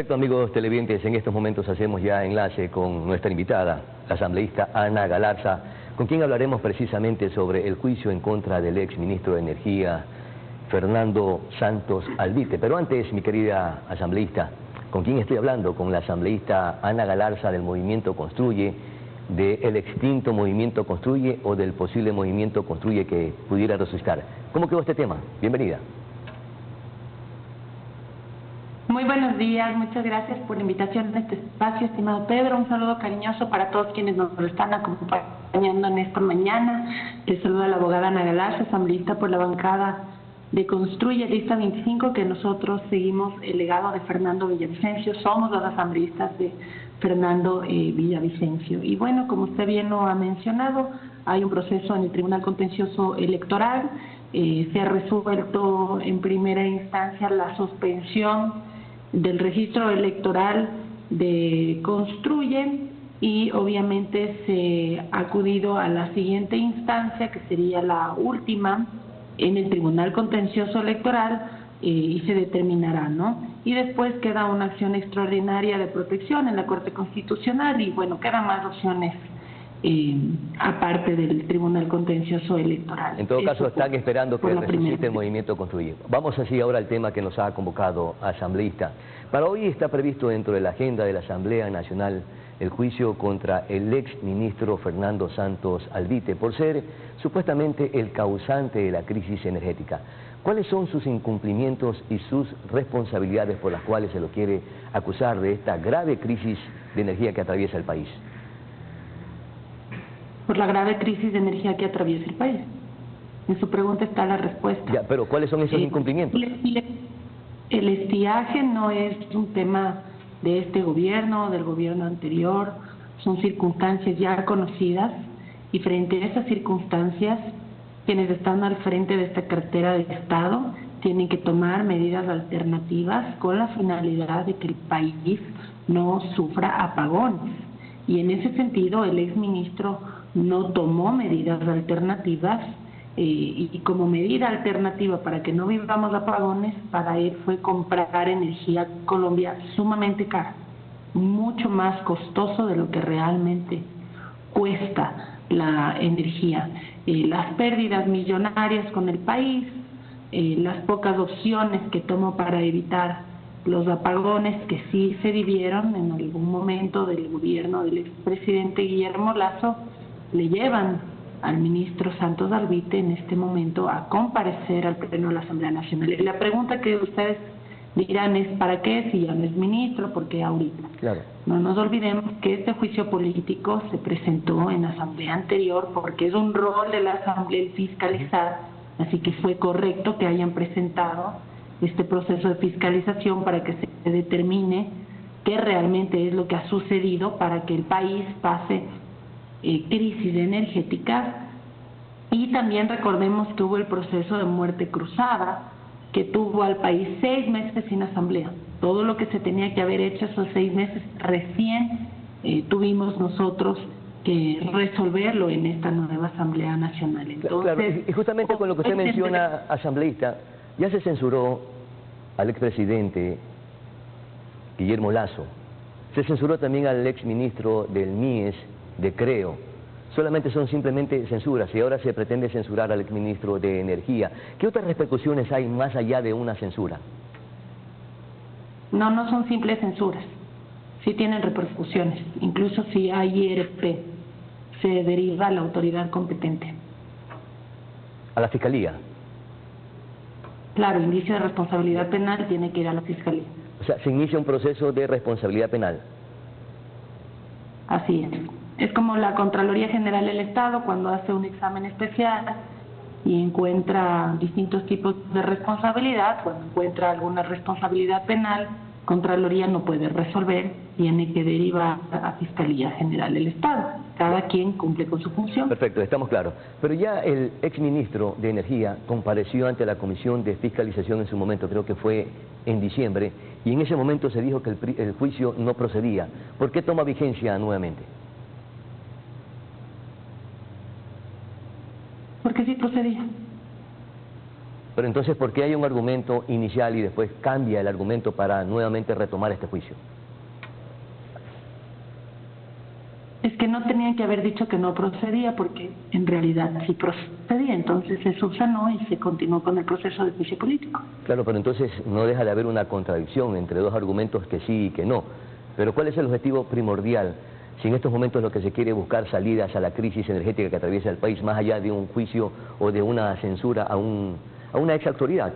Perfecto, amigos televidentes, en estos momentos hacemos ya enlace con nuestra invitada, la asambleísta Ana Galarza, con quien hablaremos precisamente sobre el juicio en contra del ex ministro de Energía, Fernando Santos Albite. Pero antes, mi querida asambleísta, ¿con quién estoy hablando? Con la asambleísta Ana Galarza del Movimiento Construye, del extinto Movimiento Construye o del posible Movimiento Construye que pudiera resucitar. ¿Cómo quedó este tema? Bienvenida. Muy buenos días, muchas gracias por la invitación a este espacio, estimado Pedro. Un saludo cariñoso para todos quienes nos están acompañando en esta mañana. Les saluda la abogada Ana Galarza, asambleísta por la bancada de Construye, lista 25, que nosotros seguimos el legado de Fernando Villavicencio. Somos los asambleístas de Fernando Villavicencio. Y bueno, como usted bien lo ha mencionado, hay un proceso en el Tribunal Contencioso Electoral. Se ha resuelto en primera instancia la suspensión del registro electoral de Construye y obviamente se ha acudido a la siguiente instancia, que sería la última, en el Tribunal Contencioso Electoral, y se determinará, ¿no? Y después queda una acción extraordinaria de protección en la Corte Constitucional y bueno, quedan más opciones aparte del Tribunal Contencioso Electoral. En todo caso, están esperando que resucite el Movimiento Construye. Vamos así ahora al tema que nos ha convocado asambleísta. Para hoy está previsto dentro de la agenda de la Asamblea Nacional el juicio contra el ex ministro Fernando Santos Albite por ser supuestamente el causante de la crisis energética. ¿Cuáles son sus incumplimientos y sus responsabilidades por las cuales se lo quiere acusar de esta grave crisis de energía que atraviesa el país? Por la grave crisis de energía que atraviesa el país. En su pregunta está la respuesta. Ya, pero ¿cuáles son esos incumplimientos? El estiaje no es un tema de este gobierno, del gobierno anterior, son circunstancias ya conocidas y frente a esas circunstancias, quienes están al frente de esta cartera de Estado tienen que tomar medidas alternativas con la finalidad de que el país no sufra apagones. Y en ese sentido, el exministro no tomó medidas alternativas y como medida alternativa para que no vivamos apagones, para él fue comprar energía Colombia sumamente cara, mucho más costoso de lo que realmente cuesta la energía. Las pérdidas millonarias con el país, las pocas opciones que tomó para evitar los apagones que sí se vivieron en algún momento del gobierno del expresidente Guillermo Lasso, le llevan al ministro Santos Albite en este momento a comparecer al Pleno de la Asamblea Nacional. Y la pregunta que ustedes dirán es ¿para qué si ya no es ministro? ¿Por qué ahorita? Claro. No nos olvidemos que este juicio político se presentó en la Asamblea anterior porque es un rol de la Asamblea el fiscalizar, así que fue correcto que hayan presentado este proceso de fiscalización para que se determine qué realmente es lo que ha sucedido para que el país pase crisis energética. Y también recordemos que hubo el proceso de muerte cruzada que tuvo al país 6 meses sin asamblea. Todo lo que se tenía que haber hecho esos 6 meses recién tuvimos nosotros que resolverlo en esta nueva Asamblea Nacional. Entonces, claro, y justamente con lo que usted menciona, asambleísta, ya se censuró al expresidente Guillermo Lasso, se censuró también al exministro del MIES de Creo. Solamente son simplemente censuras y ahora se pretende censurar al exministro de Energía. ¿Qué otras repercusiones hay más allá de una censura? No son simples censuras, sí tienen repercusiones. Incluso si hay IRP, se deriva a la autoridad competente. ¿A la Fiscalía? Claro, indicio de responsabilidad penal tiene que ir a la Fiscalía. O sea, se inicia un proceso de responsabilidad penal. Así es. Es como la Contraloría General del Estado cuando hace un examen especial y encuentra distintos tipos de responsabilidad. Cuando encuentra alguna responsabilidad penal, Contraloría no puede resolver, tiene que derivar a Fiscalía General del Estado. Cada quien cumple con su función. Perfecto, estamos claros. Pero ya el exministro de Energía compareció ante la Comisión de Fiscalización en su momento, creo que fue en diciembre, y en ese momento se dijo que el juicio no procedía. ¿Por qué toma vigencia nuevamente? Porque sí procedía. Pero entonces, ¿por qué hay un argumento inicial y después cambia el argumento para nuevamente retomar este juicio? Es que no tenían que haber dicho que no procedía, porque en realidad sí procedía, entonces se subsanó y se continuó con el proceso de juicio político. Claro, pero entonces no deja de haber una contradicción entre dos argumentos que sí y que no. Pero ¿cuál es el objetivo primordial? Si en estos momentos lo que se quiere es buscar salidas a la crisis energética que atraviesa el país, más allá de un juicio o de una censura a una ex autoridad.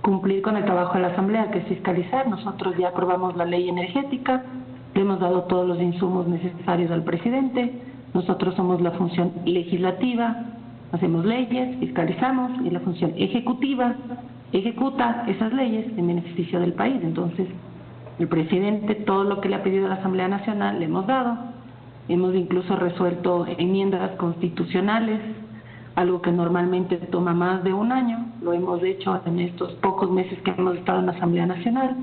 Cumplir con el trabajo de la Asamblea, que es fiscalizar. Nosotros ya aprobamos la ley energética, le hemos dado todos los insumos necesarios al presidente, nosotros somos la función legislativa, hacemos leyes, fiscalizamos, y la función ejecutiva ejecuta esas leyes en beneficio del país. Entonces, el presidente, todo lo que le ha pedido a la Asamblea Nacional le hemos dado, hemos incluso resuelto enmiendas constitucionales, algo que normalmente toma más de un año, lo hemos hecho en estos pocos meses que hemos estado en la Asamblea Nacional.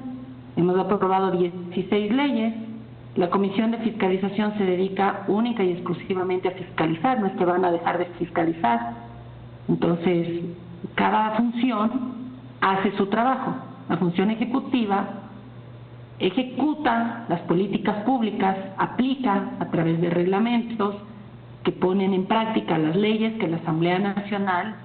Hemos aprobado 16 leyes. La Comisión de Fiscalización se dedica única y exclusivamente a fiscalizar, no es que van a dejar de fiscalizar. Entonces, cada función hace su trabajo. La función ejecutiva ejecuta las políticas públicas, aplica a través de reglamentos que ponen en práctica las leyes que la Asamblea Nacional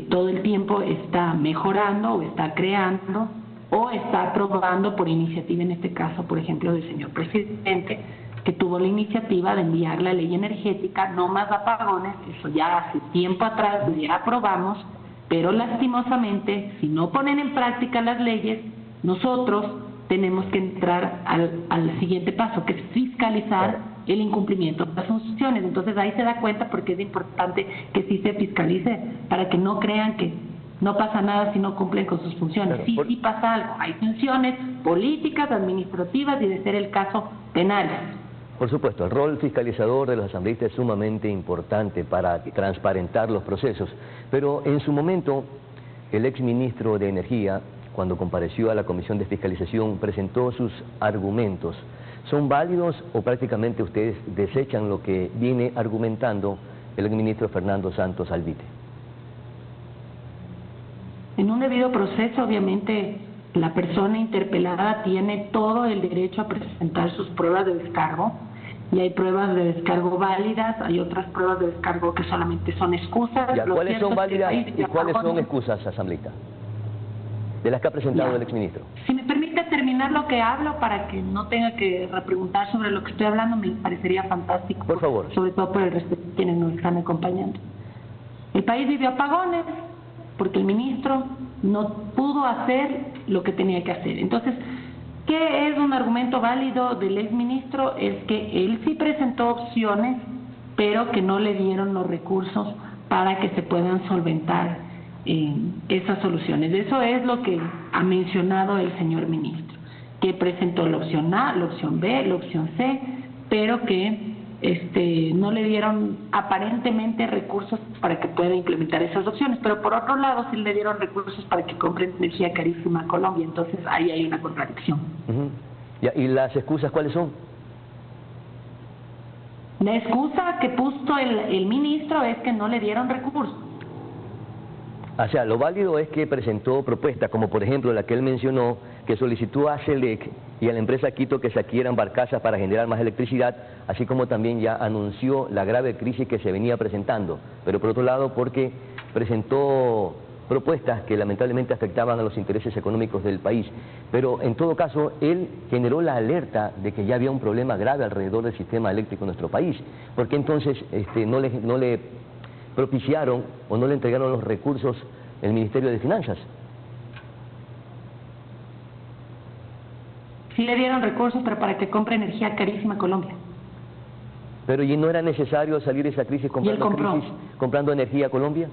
todo el tiempo está mejorando o está creando o está aprobando por iniciativa, en este caso, por ejemplo, del señor presidente, que tuvo la iniciativa de enviar la ley energética, no más apagones. Eso ya hace tiempo atrás ya aprobamos, pero lastimosamente, si no ponen en práctica las leyes, nosotros tenemos que entrar al siguiente paso, que es fiscalizar el incumplimiento de las funciones. Entonces ahí se da cuenta porque es importante que sí se fiscalice, para que no crean que no pasa nada si no cumplen con sus funciones. Claro, sí pasa algo. Hay funciones políticas, administrativas y, de ser el caso, penales. Por supuesto, el rol fiscalizador de los asambleístas es sumamente importante para transparentar los procesos, pero en su momento el exministro de Energía, cuando compareció a la Comisión de Fiscalización, presentó sus argumentos. ¿Son válidos o prácticamente ustedes desechan lo que viene argumentando el exministro Fernando Santos Alvite? En un debido proceso, obviamente, la persona interpelada tiene todo el derecho a presentar sus pruebas de descargo, y hay pruebas de descargo válidas, hay otras pruebas de descargo que solamente son excusas. ¿Cuáles son válidas y cuáles son excusas, asambleísta, de las que ha presentado el exministro? Si me permite terminar lo que hablo para que no tenga que repreguntar sobre lo que estoy hablando, me parecería fantástico. Por favor. Sobre todo por el respeto de quienes nos están acompañando. El país vivió apagones porque el ministro no pudo hacer lo que tenía que hacer. Entonces, ¿qué es un argumento válido del exministro? Es que él sí presentó opciones, pero que no le dieron los recursos para que se puedan solventar esas soluciones. Eso es lo que ha mencionado el señor ministro, que presentó la opción A, la opción B, la opción C, pero que no le dieron aparentemente recursos para que pueda implementar esas opciones, pero por otro lado sí le dieron recursos para que compre energía carísima a Colombia. Entonces ahí hay una contradicción. ¿Y las excusas cuáles son? La excusa que puso el ministro es que no le dieron recursos. O sea, lo válido es que presentó propuestas, como por ejemplo la que él mencionó, que solicitó a CELEC y a la empresa Quito que se adquieran barcazas para generar más electricidad, así como también ya anunció la grave crisis que se venía presentando. Pero por otro lado, porque presentó propuestas que lamentablemente afectaban a los intereses económicos del país. Pero en todo caso, él generó la alerta de que ya había un problema grave alrededor del sistema eléctrico en nuestro país. ¿Por qué entonces no le propiciaron o no le entregaron los recursos el Ministerio de Finanzas? Sí le dieron recursos, pero para que compre energía carísima a Colombia. Pero ¿y no era necesario salir de esa crisis comprando energía a Colombia?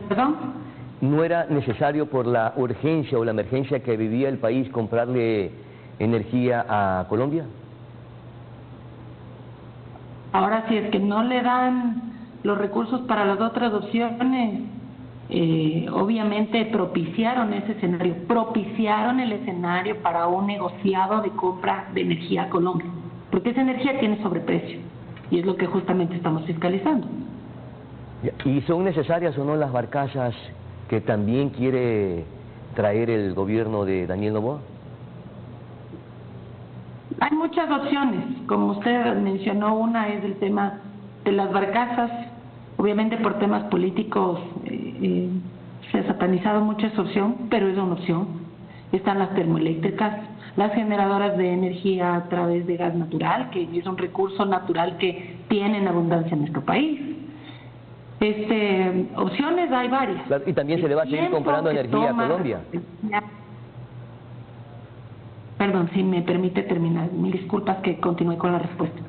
¿Perdón? ¿No era necesario, por la urgencia o la emergencia que vivía el país, comprarle energía a Colombia? Ahora, si es que no le dan los recursos para las otras opciones, obviamente propiciaron ese escenario, propiciaron el escenario para un negociado de compra de energía a Colombia, porque esa energía tiene sobreprecio. y es lo que justamente estamos fiscalizando. ¿Y son necesarias o no las barcazas que también quiere traer el gobierno de Daniel Noboa? Hay muchas opciones, como usted mencionó, una es el tema de las barcazas. Obviamente por temas políticos se ha satanizado mucho esa opción, pero es una opción. Están las termoeléctricas, las generadoras de energía a través de gas natural, que es un recurso natural que tiene en abundancia en nuestro país. Opciones hay varias. Claro, y también se le va a seguir comprando energía a Colombia. Perdón, si me permite terminar, mil disculpas que continúe con la respuesta.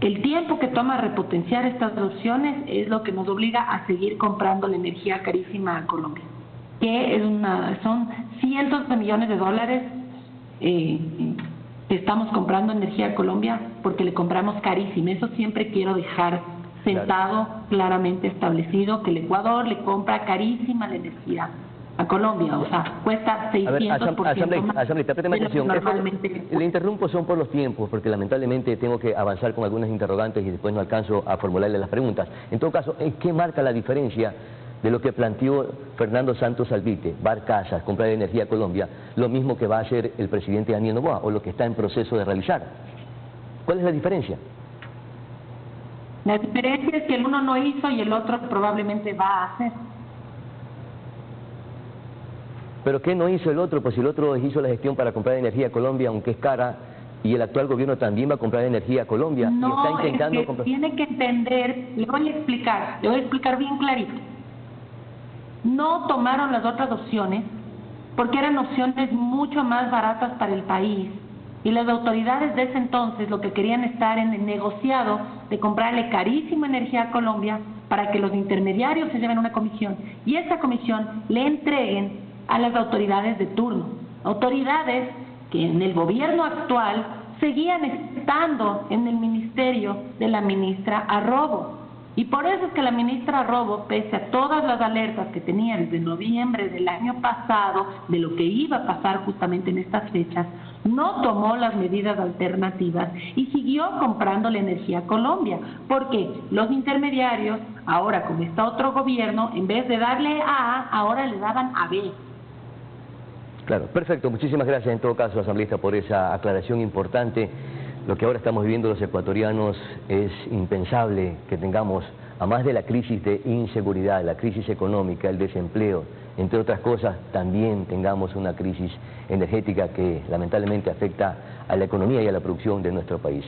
El tiempo que toma repotenciar estas opciones es lo que nos obliga a seguir comprando la energía carísima a Colombia, que son cientos de millones de dólares que estamos comprando energía a Colombia porque le compramos carísima. Eso siempre quiero dejar sentado, claramente establecido, que el Ecuador le compra carísima la energía a Colombia, o sea, cuesta 600% más. Asambleísta, présteme atención. Le interrumpo son por los tiempos, porque lamentablemente tengo que avanzar con algunas interrogantes y después no alcanzo a formularle las preguntas. En todo caso, ¿en qué marca la diferencia de lo que planteó Fernando Santos Albite, barcazas, comprar energía a Colombia, lo mismo que va a hacer el presidente Daniel Noboa, o lo que está en proceso de realizar? ¿Cuál es la diferencia? La diferencia es que el uno no hizo y el otro probablemente va a hacer. ¿Pero qué no hizo el otro? Pues si el otro hizo la gestión para comprar energía a Colombia, aunque es cara, y el actual gobierno también va a comprar energía a Colombia. No, y está intentando es que tiene que entender, le voy a explicar bien clarito. No tomaron las otras opciones porque eran opciones mucho más baratas para el país. Y las autoridades de ese entonces lo que querían estar en el negociado de comprarle carísima energía a Colombia para que los intermediarios se lleven una comisión y esa comisión le entreguen a las autoridades de turno, autoridades que en el gobierno actual seguían estando en el ministerio de la ministra Arrobo. Y por eso es que la ministra Arrobo, pese a todas las alertas que tenía desde noviembre del año pasado de lo que iba a pasar justamente en estas fechas, no tomó las medidas alternativas y siguió comprando la energía a Colombia, porque los intermediarios, ahora con este otro gobierno, en vez de darle A, ahora le daban a B. Claro, perfecto. Muchísimas gracias en todo caso, asambleísta, por esa aclaración importante. Lo que ahora estamos viviendo los ecuatorianos es impensable que tengamos, a más de la crisis de inseguridad, la crisis económica, el desempleo, entre otras cosas, también tengamos una crisis energética que lamentablemente afecta a la economía y a la producción de nuestro país.